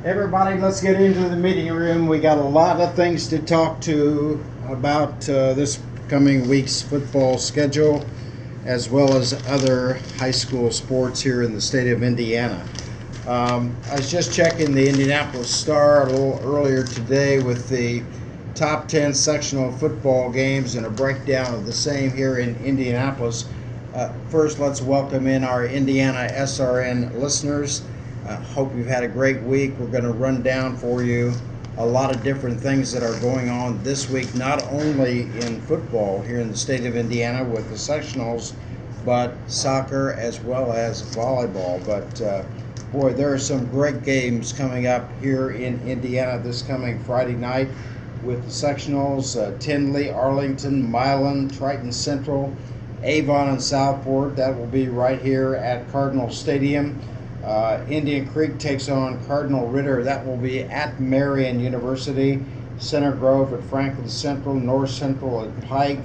Everybody, let's get into the meeting room. We got a lot of things to talk to about this coming week's football schedule, as well as other high school sports here in the state of Indiana. I was just checking the Indianapolis Star a little earlier today with the top 10 sectional football games and a breakdown of the same here in Indianapolis. First, let's welcome in our Indiana SRN listeners. Hope you've had a great week. We're going to run down for you a lot of different things that are going on this week, not only in football here in the state of Indiana with the sectionals, but soccer as well as volleyball. But boy, there are some great games coming up here in Indiana this coming Friday night with the sectionals. Tinley, Arlington, Milan, Triton Central, Avon, and Southport. That will be right here at Cardinal Stadium. Indian Creek takes on Cardinal Ritter. That will be at Marian University. Center Grove at Franklin Central, North Central at Pike,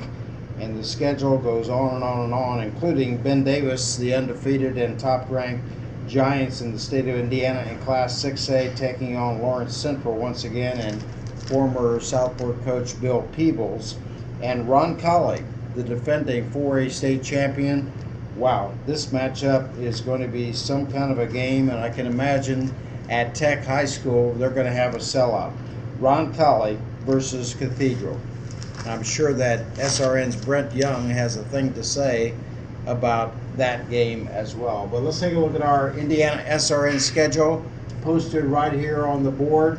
and the schedule goes on and on and on, including Ben Davis, the undefeated and top-ranked Giants in the state of Indiana in Class 6A, taking on Lawrence Central once again, and former Southport coach Bill Peebles, and Roncalli, the defending 4A state champion. Wow, this matchup is going to be some kind of a game, and I can imagine at Tech High School they're going to have a sellout. Roncalli versus Cathedral. I'm sure that SRN's Brent Young has a thing to say about that game as well. But let's take a look at our Indiana SRN schedule posted right here on the board.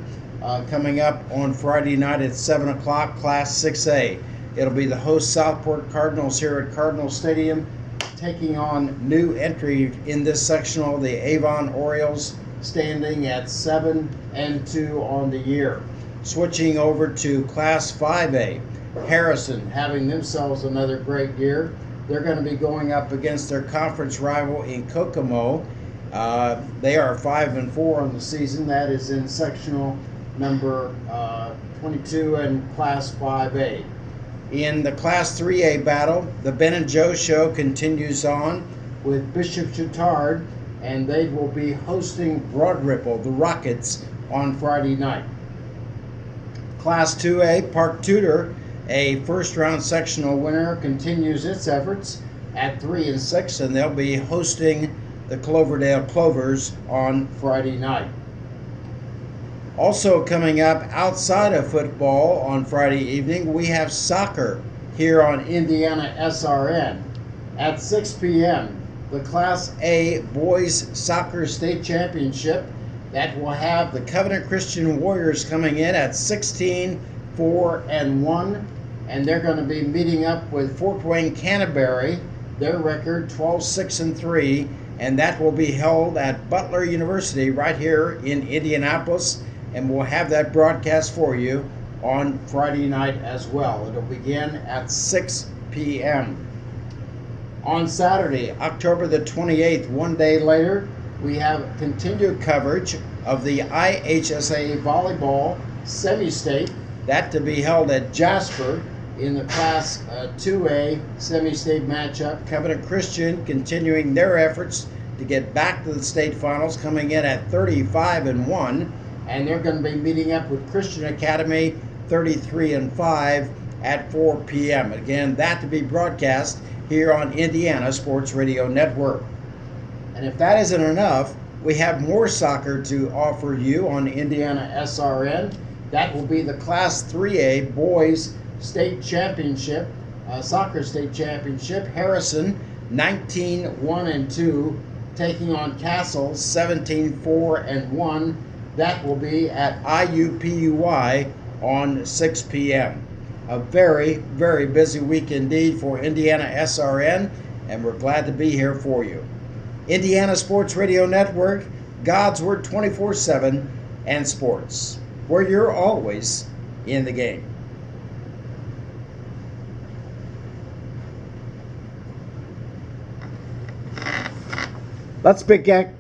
Coming up on Friday night at 7 o'clock, Class 6A. It'll be the host Southport Cardinals here at Cardinal Stadium, taking on new entry in this sectional, the Avon Orioles, standing at 7-2 on the year. Switching over to Class 5A, Harrison having themselves another great year. They're going to be going up against their conference rival in Kokomo. They are 5-4 on the season. That is in sectional number 22 and Class 5A. In the Class 3A battle, the Ben and Joe Show continues on with Bishop Chittard, and they will be hosting Broad Ripple, the Rockets, on Friday night. Class 2A, Park Tudor, a first-round sectional winner, continues its efforts at 3-6, and they'll be hosting the Cloverdale Clovers on Friday night. Also coming up outside of football on Friday evening, we have soccer here on Indiana SRN. At 6 p.m., the Class A Boys Soccer State Championship. That will have the Covenant Christian Warriors coming in at 16-4-1, and they're going to be meeting up with Fort Wayne Canterbury, their record 12-6-3, and that will be held at Butler University right here in Indianapolis. And we'll have that broadcast for you on Friday night as well. It'll begin at 6 p.m. On Saturday, October the 28th, one day later, we have continued coverage of the IHSA Volleyball Semi-State. That to be held at Jasper in the Class 2A Semi-State matchup. Covenant Christian continuing their efforts to get back to the state finals, coming in at 35-1. And they're going to be meeting up with Christian Academy 33-5 at 4 p.m. Again, that to be broadcast here on Indiana Sports Radio Network. And if that isn't enough, we have more soccer to offer you on Indiana SRN. That will be the Class 3A Boys State Championship, Soccer State Championship. Harrison 19-1-2, taking on Castle 17-4-1. That will be at IUPUI on 6 p.m. A very, very busy week indeed for Indiana SRN, and we're glad to be here for you. Indiana Sports Radio Network, God's Word 24/7, and sports, where you're always in the game. Let's begin